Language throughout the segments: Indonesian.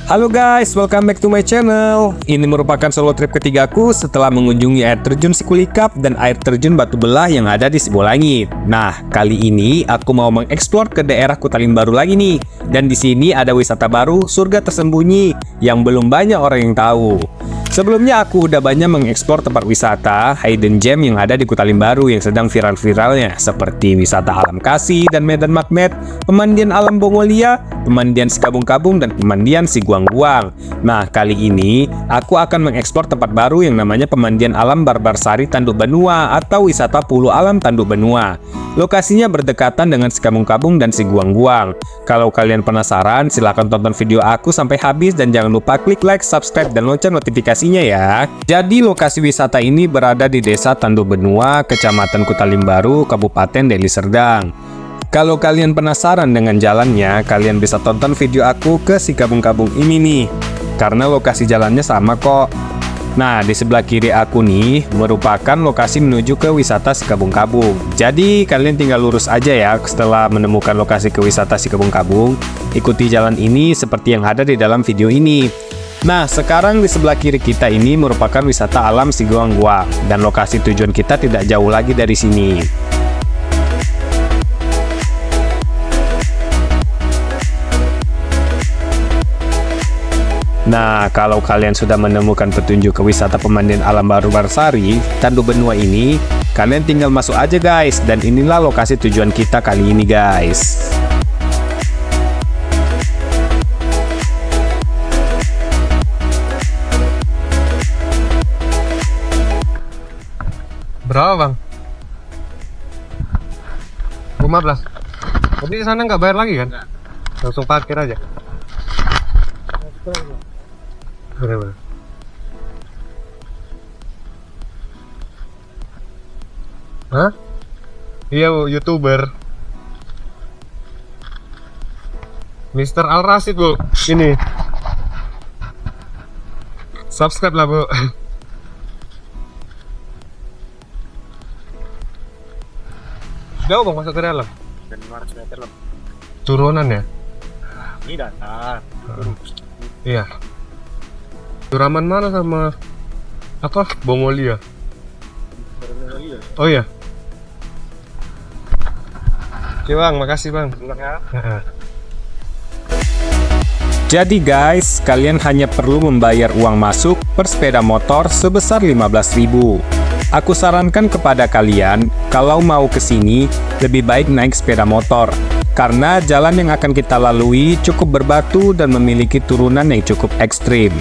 Halo guys, welcome back to my channel. Ini merupakan solo trip ketigaku setelah mengunjungi air terjun Sikulikap dan air terjun Batu Belah yang ada di Sibolangit. Nah, kali ini aku mau mengeksplor ke daerah Kutalimbaru lagi nih. Dan di sini ada wisata baru, surga tersembunyi, yang belum banyak orang yang tahu. Sebelumnya aku udah banyak mengeksplor tempat wisata hidden gem yang ada di Kutalimbaru yang sedang viral-viralnya, seperti wisata alam Kasih dan Medan Magnet, pemandian alam Bongolia, pemandian Sikabung-Kabung, dan pemandian Siguang-Guang. Nah, kali ini aku akan mengeksplor tempat baru yang namanya pemandian alam Barbarsari Tanduk Benua atau wisata Pulau Alam Tanduk Benua. Lokasinya berdekatan dengan Sikabung-Kabung dan Siguang-Guang. Kalau kalian penasaran, silahkan tonton video aku sampai habis dan jangan lupa klik like, subscribe, dan lonceng notifikasinya ya. Jadi lokasi wisata ini berada di Desa Tanduk Benua, Kecamatan Kutalimbaru, Kabupaten Deli Serdang. Kalau kalian penasaran dengan jalannya, kalian bisa tonton video aku ke Sikabung-Kabung ini nih, karena lokasi jalannya sama kok. Nah, di sebelah kiri aku nih merupakan lokasi menuju ke wisata Sikabung-Kabung. Jadi kalian tinggal lurus aja ya setelah menemukan lokasi ke wisata Sikabung-Kabung. Ikuti jalan ini seperti yang ada di dalam video ini. Nah, sekarang di sebelah kiri kita ini merupakan wisata alam Siguang-Guang, dan lokasi tujuan kita tidak jauh lagi dari sini. Nah, kalau kalian sudah menemukan petunjuk ke wisata pemandian alam Barbarsari Tanduk Benua ini, kalian tinggal masuk aja guys, dan inilah lokasi tujuan kita kali ini guys. Berapa bang? 15. Tapi di sana nggak bayar lagi kan? Langsung parkir aja. Bener-bener. Hah? Iya, YouTuber Mr. Al Rasid bu. Ini subscribe lah bu. Jauh bang masuk ke dalam? 500 meter lah. Turunan ya? Ini datar. Iya. Turaman mana sama apa? Bongolia. Oh iya. Oke bang, makasih bang. Jadi guys, kalian hanya perlu membayar uang masuk per sepeda motor sebesar 15.000. Aku sarankan kepada kalian, kalau mau ke sini, lebih baik naik sepeda motor. Karena jalan yang akan kita lalui cukup berbatu dan memiliki turunan yang cukup ekstrim.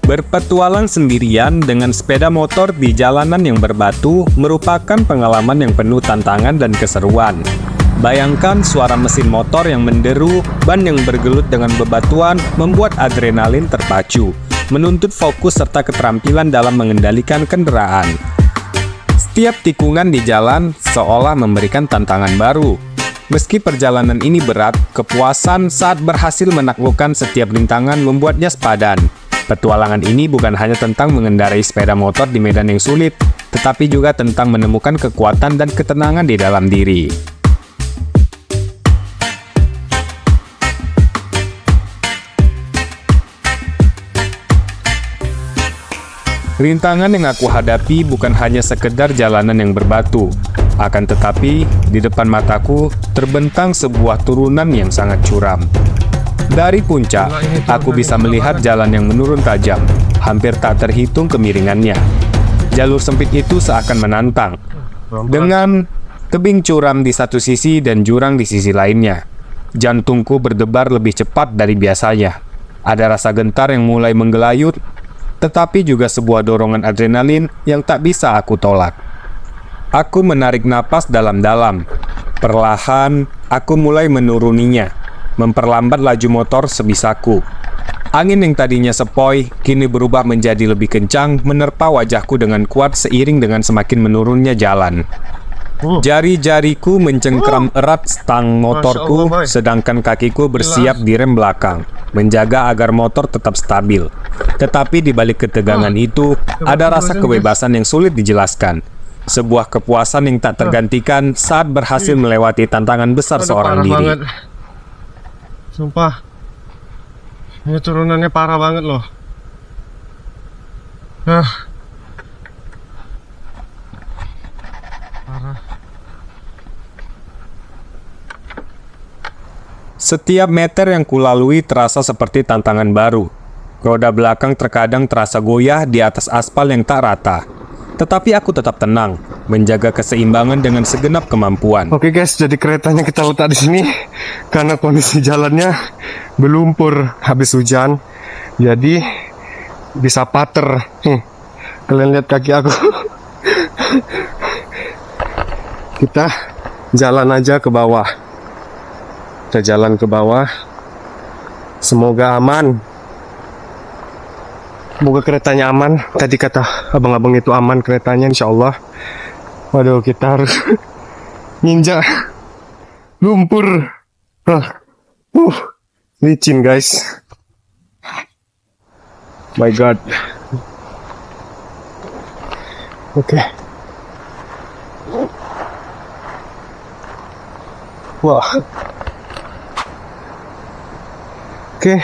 Berpetualang sendirian dengan sepeda motor di jalanan yang berbatu merupakan pengalaman yang penuh tantangan dan keseruan. Bayangkan suara mesin motor yang menderu, ban yang bergelut dengan bebatuan membuat adrenalin terpacu, menuntut fokus serta keterampilan dalam mengendalikan kendaraan. Setiap tikungan di jalan seolah memberikan tantangan baru. Meski perjalanan ini berat, kepuasan saat berhasil menaklukkan setiap rintangan membuatnya sepadan. Petualangan ini bukan hanya tentang mengendarai sepeda motor di medan yang sulit, tetapi juga tentang menemukan kekuatan dan ketenangan di dalam diri. Rintangan yang aku hadapi bukan hanya sekedar jalanan yang berbatu, akan tetapi di depan mataku terbentang sebuah turunan yang sangat curam. Dari puncak, aku bisa melihat jalan yang menurun tajam, hampir tak terhitung kemiringannya. Jalur sempit itu seakan menantang, dengan tebing curam di satu sisi dan jurang di sisi lainnya. Jantungku berdebar lebih cepat dari biasanya. Ada rasa gentar yang mulai menggelayut, tetapi juga sebuah dorongan adrenalin yang tak bisa aku tolak. Aku menarik napas dalam-dalam. Perlahan, aku mulai menuruninya. memperlambat laju motor sebisaku. Angin yang tadinya sepoi, kini berubah menjadi lebih kencang, menerpa wajahku dengan kuat seiring dengan semakin menurunnya jalan. Jari-jariku mencengkram erat stang motorku, sedangkan kakiku bersiap di rem belakang, menjaga agar motor tetap stabil. Tetapi di balik ketegangan itu, ada rasa kebebasan yang sulit dijelaskan. Sebuah kepuasan yang tak tergantikan saat berhasil melewati tantangan besar seorang parah diri. banget. Sumpah, ini turunannya parah banget loh. Parah. Setiap meter yang kulalui terasa seperti tantangan baru. Roda belakang terkadang terasa goyah di atas aspal yang tak rata. Tetapi aku tetap tenang, menjaga keseimbangan dengan segenap kemampuan. Oke guys, jadi keretanya kita letak di sini karena kondisi jalannya berlumpur habis hujan. Jadi bisa pater. Kalian lihat kaki aku. Kita jalan aja ke bawah. Kita jalan ke bawah. Semoga aman. Semoga keretanya aman. Tadi kata abang-abang itu aman keretanya, insya Allah. Waduh, kita harus nginjak lumpur. Licin guys. My God. Oke. Wah. Oke.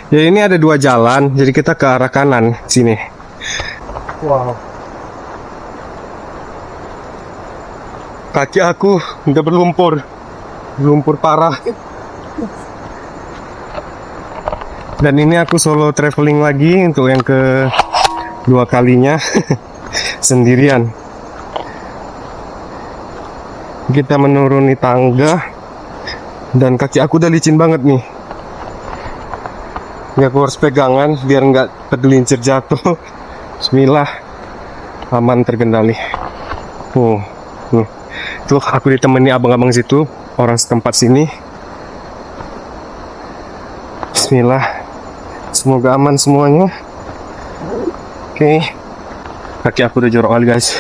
Ya ini ada dua jalan, jadi kita ke arah kanan sini. Wow. Kaki aku udah berlumpur. Lumpur parah. Dan ini aku solo traveling lagi untuk yang kedua kalinya. Sendirian. Kita menuruni tangga. Dan kaki aku udah licin banget nih. Ya, aku harus pegangan biar nggak tergelincir jatuh. Bismillah. Aman, terkendali. Tuh aku ditemani abang-abang situ, orang setempat sini. Bismillah. Semoga aman semuanya. Oke. Kaki aku udah jorok kali guys.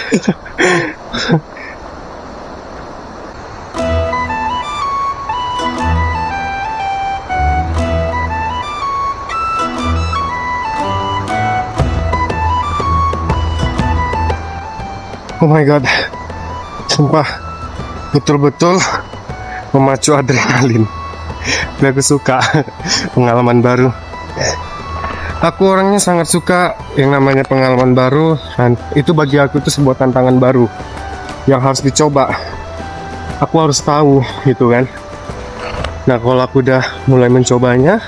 Oh my God, sumpah betul-betul memacu adrenalin. Aku suka pengalaman baru. Aku orangnya sangat suka yang namanya pengalaman baru, dan itu bagi aku itu sebuah tantangan baru yang harus dicoba. Aku harus tahu gitu kan. Nah, kalau aku udah mulai mencobanya,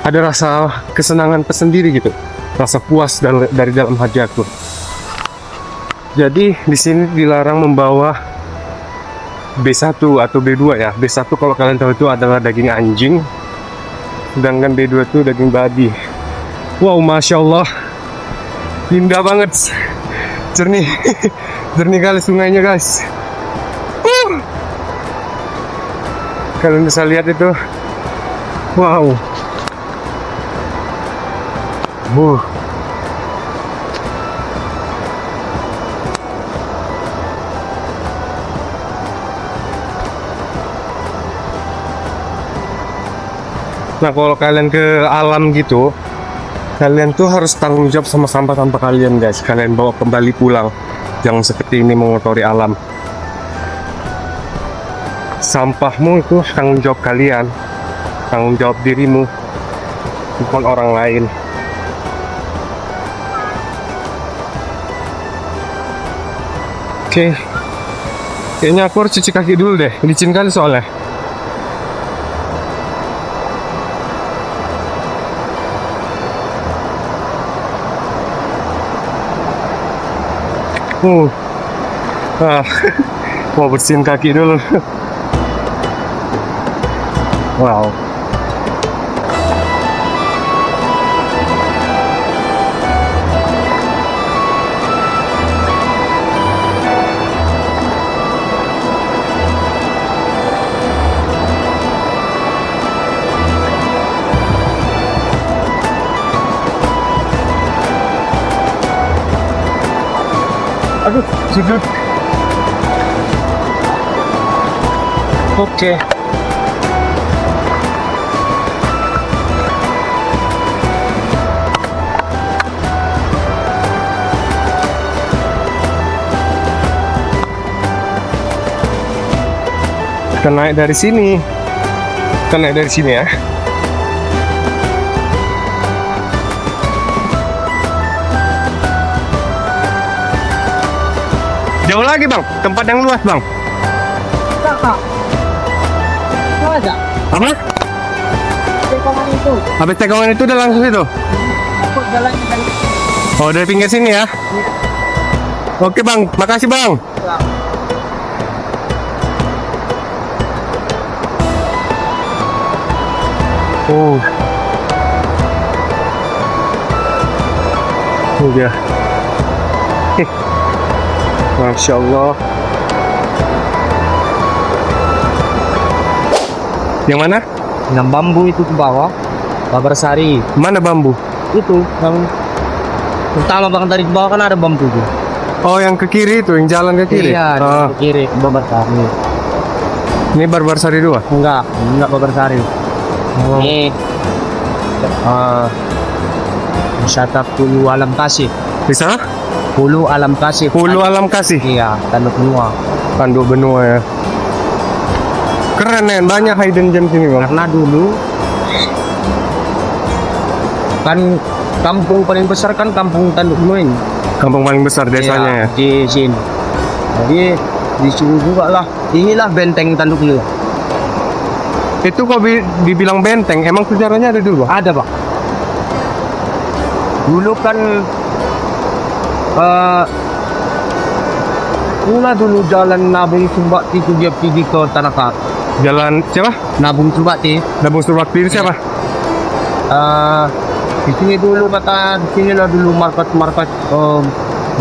ada rasa kesenangan tersendiri gitu, rasa puas dari dalam hati aku. Jadi di sini dilarang membawa B1 atau B2 ya. B1 kalau kalian tahu itu adalah daging anjing, sedangkan B2 itu daging babi. Wow, masya Allah, indah banget, jernih, jernih kali sungainya guys. Kalian bisa lihat itu, wow. Nah, kalau kalian ke alam gitu, kalian tuh harus tanggung jawab sama sampah-sampah kalian guys. Kalian bawa kembali pulang. Jangan seperti ini mengotori alam. Sampahmu itu tanggung jawab kalian, tanggung jawab dirimu, bukan orang lain. Oke. Kayaknya aku harus cuci kaki dulu deh. Licin kali soalnya. Mau bersihin kaki dulu. Wow. sudut. Oke. Kita naik dari sini. Kita naik dari sini ya. Jauh lagi bang, tempat yang luas bang. Kakak. Tahu aja. Apa? Cekongan itu. Habis cekongan itu udah langsung situ. Aku jalannya dari Oh dari pinggir sini ya. Oke bang, makasih bang. Oh. Oh dia. Masya Allah. Yang mana? yang bambu itu ke bawah. Babarsari. Mana bambu? Itu yang pertama bang dari bawah kan ada bambu tuh. Oh yang ke kiri itu, yang jalan ke kiri? Iya, Oh, di kiri Babarsari. ini Barbarsari 2? Enggak Babarsari. Oh. Ini wisata Pulau Alam Kasih. Bisa? Pulau Alam Kasih. Pulau Alam Kasih? Iya, Tanduk Benua. Tanduk Benua ya. Keren ya, banyak hidden gem sini bang. Karena dulu kan kampung paling besar kan kampung Tanduk Benua ini. Kampung paling besar desanya ya? Iya, di sini. Jadi disuruh juga lah. Inilah benteng Tanduk Benua. Itu kok dibilang benteng, emang sejarahnya ada dulu bang? Ada pak. Dulu kan dulu jalan Nabung Sumbakti itu dia pergi ke Tanah Karo. Jalan siapa? Nabung Sumbakti. Nabung Surbakti itu siapa? Di sini dulu kata di sini lah dulu market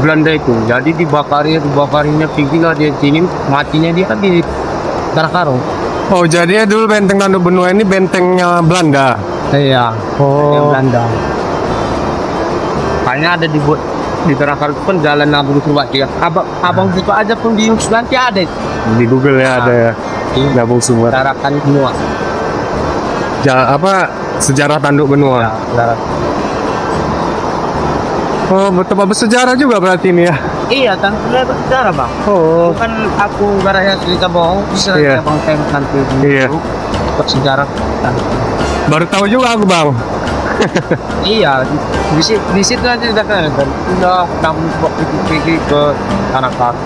Belanda itu. Jadi dibakarinya pergilah dia sini, matinya dia kan di Tanah Karo. Oh jadi dulu benteng Tanduk Benua ini bentengnya Belanda? Iya. Oh. Yang Belanda. Hanya ada dibuat di Tanah Karo pun jalan Nabung Sumbakti. Abang buka aja pun di nanti ada. Di Google ya ada ya. Nabung Sumbakti. Tarakan semua. Sejarah Tanduk Benua. Oh betul bersejarah juga berarti ini ya? Iya, tanpa bersejarah bang. Oh. Bukan aku garanya cerita bohong, bisa Iya. bang saya nanti Iya. bersejarah. Baru tahu juga aku bang. Iya, di situ nanti udah kan udah kamu pergi ke Tanah Karo.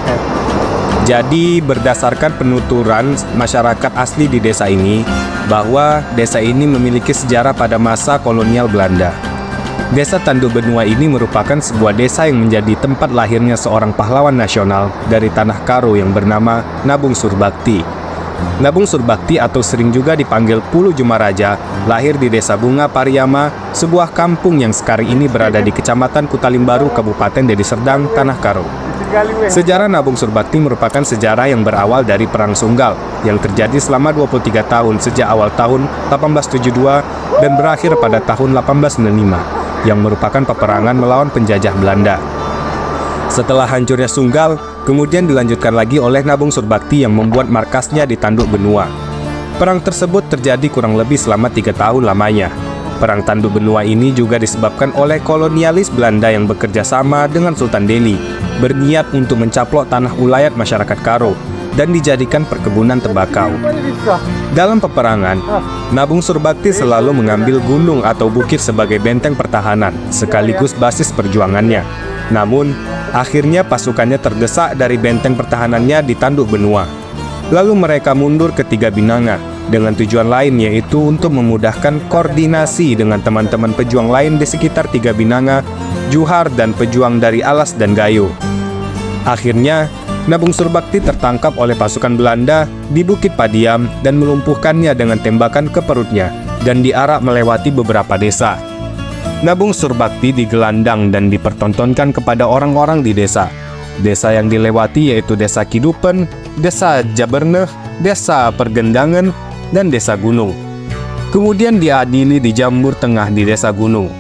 Jadi berdasarkan penuturan masyarakat asli di desa ini bahwa desa ini memiliki sejarah pada masa kolonial Belanda. Desa Tanduk Benua ini merupakan sebuah desa yang menjadi tempat lahirnya seorang pahlawan nasional dari Tanah Karo yang bernama Nabung Surbakti. Nabung Surbakti atau sering juga dipanggil Pulu Jumaraja lahir di Desa Bunga Pariyama, sebuah kampung yang sekarang ini berada di Kecamatan Kutalimbaru, Kabupaten Deli Serdang, Tanah Karo. Sejarah Nabung Surbakti merupakan sejarah yang berawal dari Perang Sunggal yang terjadi selama 23 tahun sejak awal tahun 1872 dan berakhir pada tahun 1895 yang merupakan peperangan melawan penjajah Belanda. Setelah hancurnya Sunggal, kemudian dilanjutkan lagi oleh Nabung Surbakti yang membuat markasnya di Tanduk Benua. Perang tersebut terjadi kurang lebih selama 3 tahun lamanya. Perang Tanduk Benua ini juga disebabkan oleh kolonialis Belanda yang bekerja sama dengan Sultan Delhi, berniat untuk mencaplok tanah ulayat masyarakat Karo dan dijadikan perkebunan tembakau. Dalam peperangan, Nabung Surbakti selalu mengambil gunung atau bukit sebagai benteng pertahanan, sekaligus basis perjuangannya. Namun, akhirnya pasukannya terdesak dari benteng pertahanannya di Tanduk Benua. Lalu mereka mundur ke Tiga Binanga, dengan tujuan lain yaitu untuk memudahkan koordinasi dengan teman-teman pejuang lain di sekitar Tiga Binanga, Juhar, dan pejuang dari Alas dan Gayo. Akhirnya, Nabung Surbakti tertangkap oleh pasukan Belanda di Bukit Padiam dan melumpuhkannya dengan tembakan ke perutnya dan diarak melewati beberapa desa. Nabung Surbakti digelandang dan dipertontonkan kepada orang-orang di desa. Desa yang dilewati yaitu Desa Kidupen, Desa Jaberneh, Desa Pergendangan, dan Desa Gunung. Kemudian diadili di Jambur Tengah di Desa Gunung.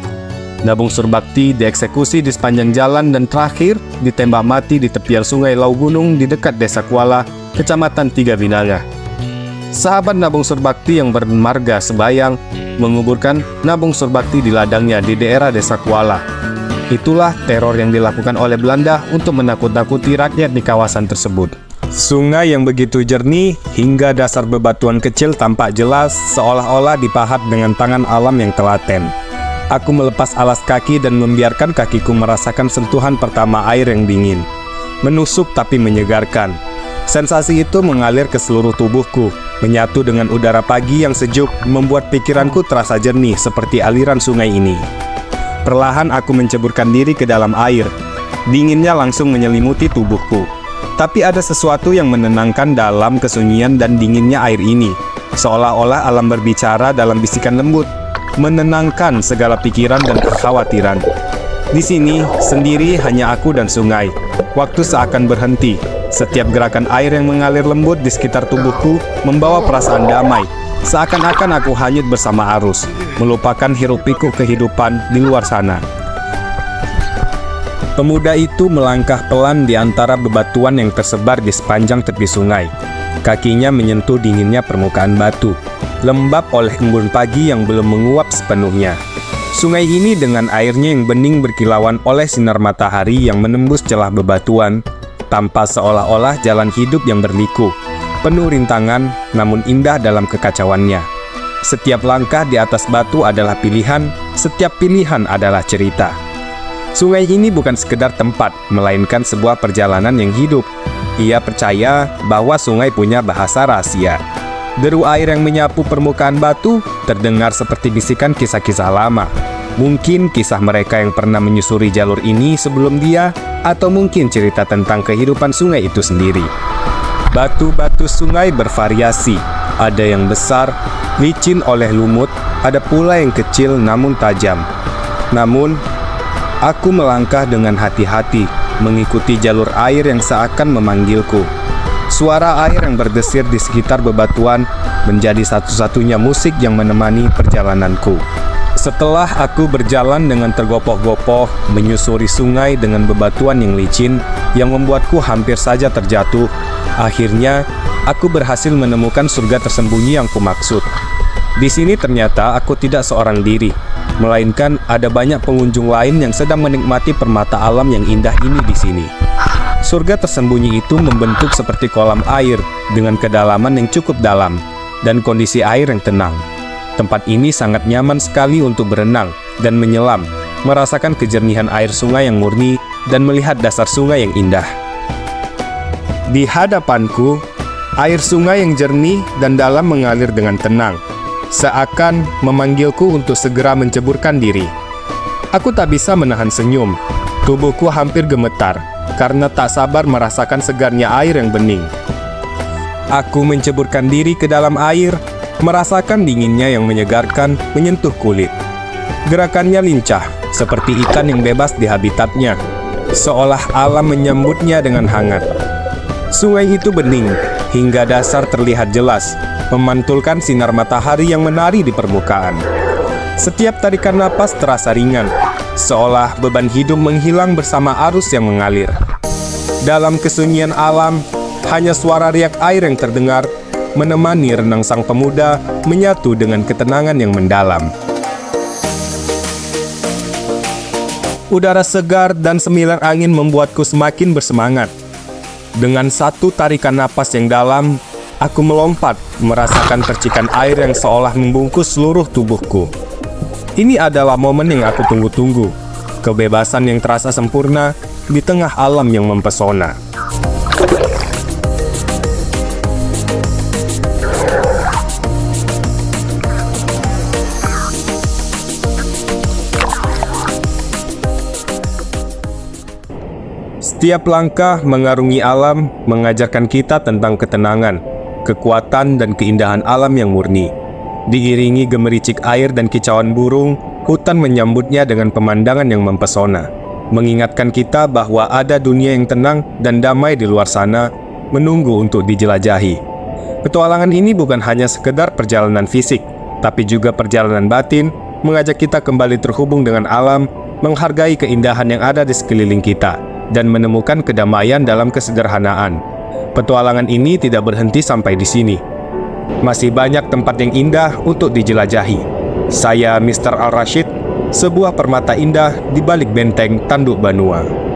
Nabung Surbakti dieksekusi di sepanjang jalan dan terakhir ditembak mati di tepian sungai Lau Gunung di dekat Desa Kuala, Kecamatan Tiga Binanga. Sahabat Nabung Surbakti yang bermarga Sebayang menguburkan Nabung Surbakti di ladangnya di daerah Desa Kuala. Itulah teror yang dilakukan oleh Belanda untuk menakut-nakuti rakyat di kawasan tersebut. Sungai yang begitu jernih hingga dasar bebatuan kecil tampak jelas seolah-olah dipahat dengan tangan alam yang telaten. Aku melepas alas kaki dan membiarkan kakiku merasakan sentuhan pertama air yang dingin. Menusuk tapi menyegarkan. Sensasi itu mengalir ke seluruh tubuhku, menyatu dengan udara pagi yang sejuk, membuat pikiranku terasa jernih seperti aliran sungai ini. Perlahan aku menceburkan diri ke dalam air. Dinginnya langsung menyelimuti tubuhku. Tapi ada sesuatu yang menenangkan dalam kesunyian dan dinginnya air ini. Seolah-olah alam berbicara dalam bisikan lembut, menenangkan segala pikiran dan kekhawatiran. Di sini, sendiri hanya aku dan sungai. Waktu seakan berhenti. Setiap gerakan air yang mengalir lembut di sekitar tubuhku membawa perasaan damai. Seakan-akan aku hanyut bersama arus, melupakan hiruk-pikuk kehidupan di luar sana. Pemuda itu melangkah pelan di antara bebatuan yang tersebar di sepanjang tepi sungai. Kakinya menyentuh dinginnya permukaan batu, lembab oleh embun pagi yang belum menguap sepenuhnya. Sungai ini dengan airnya yang bening berkilauan oleh sinar matahari yang menembus celah bebatuan, tanpa seolah-olah jalan hidup yang berliku, penuh rintangan namun indah dalam kekacauannya. Setiap langkah di atas batu adalah pilihan, setiap pilihan adalah cerita. Sungai ini bukan sekedar tempat, melainkan sebuah perjalanan yang hidup. Ia percaya bahwa sungai punya bahasa rahasia. Deru air yang menyapu permukaan batu terdengar seperti bisikan kisah-kisah lama. Mungkin kisah mereka yang pernah menyusuri jalur ini sebelum dia, atau mungkin cerita tentang kehidupan sungai itu sendiri. Batu-batu sungai bervariasi. Ada yang besar, licin oleh lumut, ada pula yang kecil namun tajam. Namun, aku melangkah dengan hati-hati, mengikuti jalur air yang seakan memanggilku. Suara air yang berdesir di sekitar bebatuan menjadi satu-satunya musik yang menemani perjalananku. Setelah aku berjalan dengan tergopoh-gopoh, menyusuri sungai dengan bebatuan yang licin, yang membuatku hampir saja terjatuh, akhirnya aku berhasil menemukan surga tersembunyi yang kumaksud. Di sini ternyata aku tidak seorang diri, melainkan ada banyak pengunjung lain yang sedang menikmati permata alam yang indah ini di sini. Surga tersembunyi itu membentuk seperti kolam air dengan kedalaman yang cukup dalam dan kondisi air yang tenang. Tempat ini sangat nyaman sekali untuk berenang dan menyelam, merasakan kejernihan air sungai yang murni dan melihat dasar sungai yang indah. Di hadapanku, air sungai yang jernih dan dalam mengalir dengan tenang, seakan memanggilku untuk segera menceburkan diri. Aku tak bisa menahan senyum. Tubuhku hampir gemetar karena tak sabar merasakan segarnya air yang bening. Aku menceburkan diri ke dalam air, merasakan dinginnya yang menyegarkan menyentuh kulit. Gerakannya lincah, seperti ikan yang bebas di habitatnya, seolah alam menyambutnya dengan hangat. Sungai itu bening, hingga dasar terlihat jelas, memantulkan sinar matahari yang menari di permukaan. Setiap tarikan napas terasa ringan, seolah beban hidup menghilang bersama arus yang mengalir. Dalam kesunyian alam, hanya suara riak air yang terdengar, menemani renang sang pemuda menyatu dengan ketenangan yang mendalam. Udara segar dan semilir angin membuatku semakin bersemangat. Dengan satu tarikan napas yang dalam, aku melompat, merasakan percikan air yang seolah membungkus seluruh tubuhku. Ini adalah momen yang aku tunggu-tunggu. Kebebasan yang terasa sempurna di tengah alam yang mempesona. Setiap langkah mengarungi alam mengajarkan kita tentang ketenangan, kekuatan, dan keindahan alam yang murni. Diiringi gemericik air dan kicauan burung, hutan menyambutnya dengan pemandangan yang mempesona, mengingatkan kita bahwa ada dunia yang tenang dan damai di luar sana, menunggu untuk dijelajahi. Petualangan ini bukan hanya sekedar perjalanan fisik, tapi juga perjalanan batin, mengajak kita kembali terhubung dengan alam, menghargai keindahan yang ada di sekeliling kita, dan menemukan kedamaian dalam kesederhanaan. Petualangan ini tidak berhenti sampai di sini. Masih banyak tempat yang indah untuk dijelajahi. Saya Mr. Al Rashid, sebuah permata indah di balik benteng Tanduk Banua.